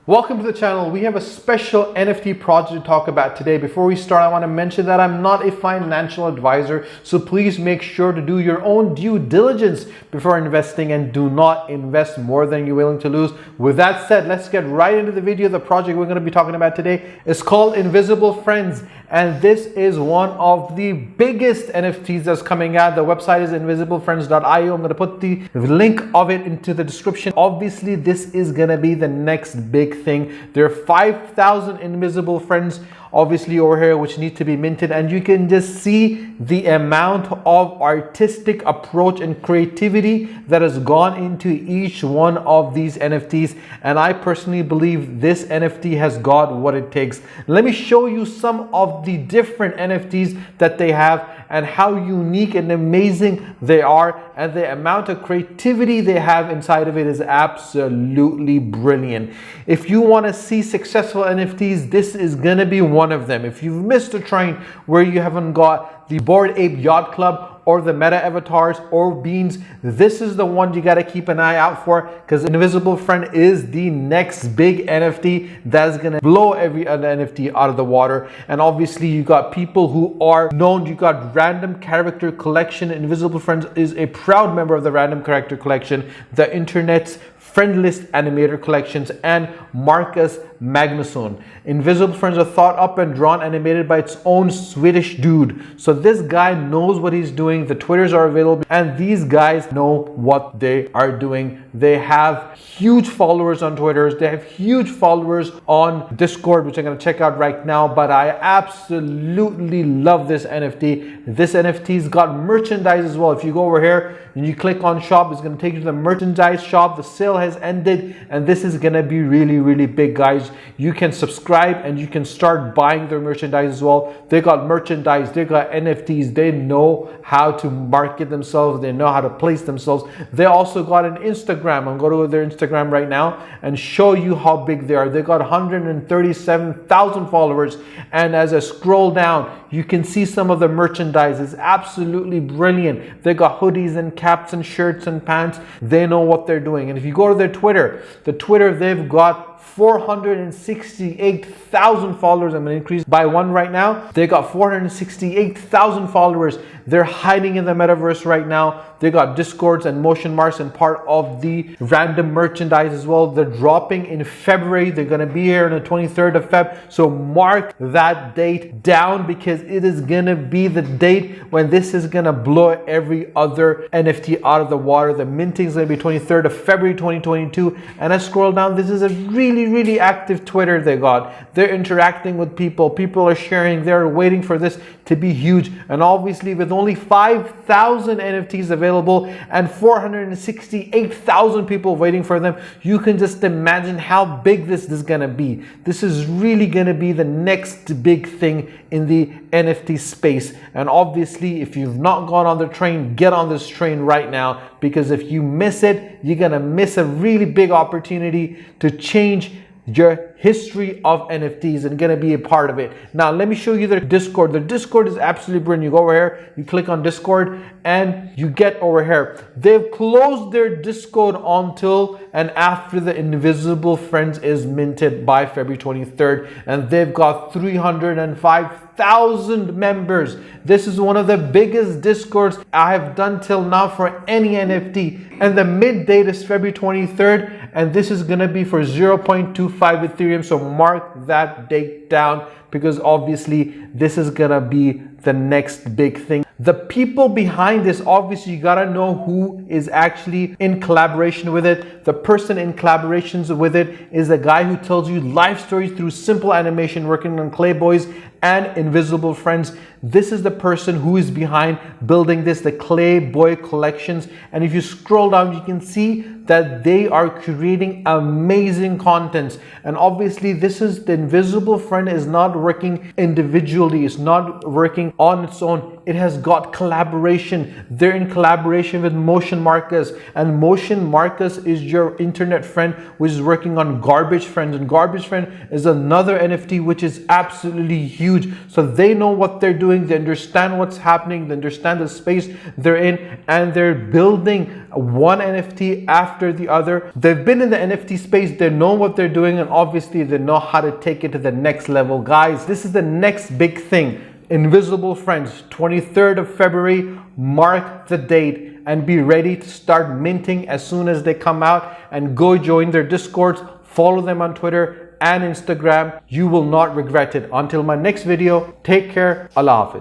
Welcome to the channel. We have a special NFT project to talk about today. Before we start, I want to mention that I'm not a financial advisor, so please make sure to do your own due diligence before investing and do not invest more than you're willing to lose. With that said, let's get right into the video. The project we're going to be talking about today is called Invisible Friends, and this is one of the biggest NFTs that's coming out. The website is invisiblefriends.io. I'm going to put the link of it into the description. Obviously, this is going to be the next big thing. There are 5,000 invisible friends obviously over here which need to be minted, and you can just see the amount of artistic approach and creativity that has gone into each one of these NFTs, and I personally believe this NFT has got what it takes. Let me show you some of the different NFTs that they have and how unique and amazing they are, and the amount of creativity they have inside of it is absolutely brilliant. If you want to see successful NFTs, this is gonna be one of them. If you've missed a train where you haven't got the Bored Ape Yacht Club or the meta avatars or beans, this is the one you got to keep an eye out for, because Invisible Friend is the next big NFT that's gonna blow every other NFT out of the water. And obviously you got people who are known. You got Random Character Collection. Invisible Friends is a proud member of the Random Character Collection, the internet's friendliest animator collections, and Markus Magnusson. Invisible Friends are thought up and drawn animated by its own Swedish dude. So this guy knows what he's doing. The Twitters are available, and these guys know what they are doing. They have huge followers on Twitter. They have huge followers on Discord, which I'm going to check out right now. But I absolutely love this NFT. This NFT's got merchandise as well. If you go over here and you click on shop, it's going to take you to the merchandise shop. The sale has ended, and this is going to be really big, guys. You can subscribe and you can start buying their merchandise as well. They got merchandise, they got NFTs. They know how to market themselves, they know how to place themselves. They also got an Instagram. I'm going to go to their Instagram right now and show you how big they are. They got 137,000 followers, and as I scroll down, you can see some of the merchandise is absolutely brilliant. They got hoodies and caps and shirts and pants. They know what they're doing. And if you go to their Twitter, they've got 468,000 followers. I'm going to increase by one right now. They got 468,000 followers. They're hiding in the metaverse right now. They got Discords and motion marks and part of the random merchandise as well. They're dropping in February. They're going to be here on the 23rd of Feb. So mark that date down, because it is going to be the date when this is going to blow every other NFT out of the water. The minting is going to be 23rd of February 2022. And I scroll down, this is a really active Twitter they got. They're interacting with people. People are sharing. They're waiting for this to be huge. And obviously with only 5,000 NFTs available and 468,000 people waiting for them, you can just imagine how big this is going to be. This is really going to be the next big thing in the NFT space. And obviously, if you've not gone on the train, get on this train right now, because if you miss it, you're going to miss a really big opportunity to change your history of NFTs and gonna be a part of it. Now let me show you their Discord. Their Discord is absolutely brilliant. You go over here, you click on Discord, and you get over here. They've closed their Discord until and after the Invisible Friends is minted by February 23rd, and they've got 305,000 members. This is one of the biggest Discords I have done till now for any NFT, and the mid date is February 23rd, and this is gonna be for 0.25 Ethereum. So mark that date down, because obviously this is gonna be the next big thing. The people behind this, obviously you gotta know who is actually in collaboration with it. The person in collaborations with it is the guy who tells you life stories through simple animation, working on Clay Boys and Invisible Friends. This is the person who is behind building this, the Clay Boy collections. And if you scroll down, you can see that they are creating amazing contents. And obviously this is, the Invisible Friend is not working individually. It's not working on its own. It has got collaboration. They're in collaboration with Motion Markus, and Motion Markus is your internet friend which is working on Garbage Friends, and Garbage Friend is another NFT which is absolutely huge. huge. So they know what they're doing, they understand what's happening, they understand the space they're in, and they're building one NFT after the other. They've been in the NFT space, they know what they're doing, and obviously they know how to take it to the next level. Guys, this is the next big thing. Invisible Friends, 23rd of February, mark the date and be ready to start minting as soon as they come out, and go join their Discords, follow them on Twitter and Instagram. You will not regret it. Until my next video, take care. Allah Hafiz.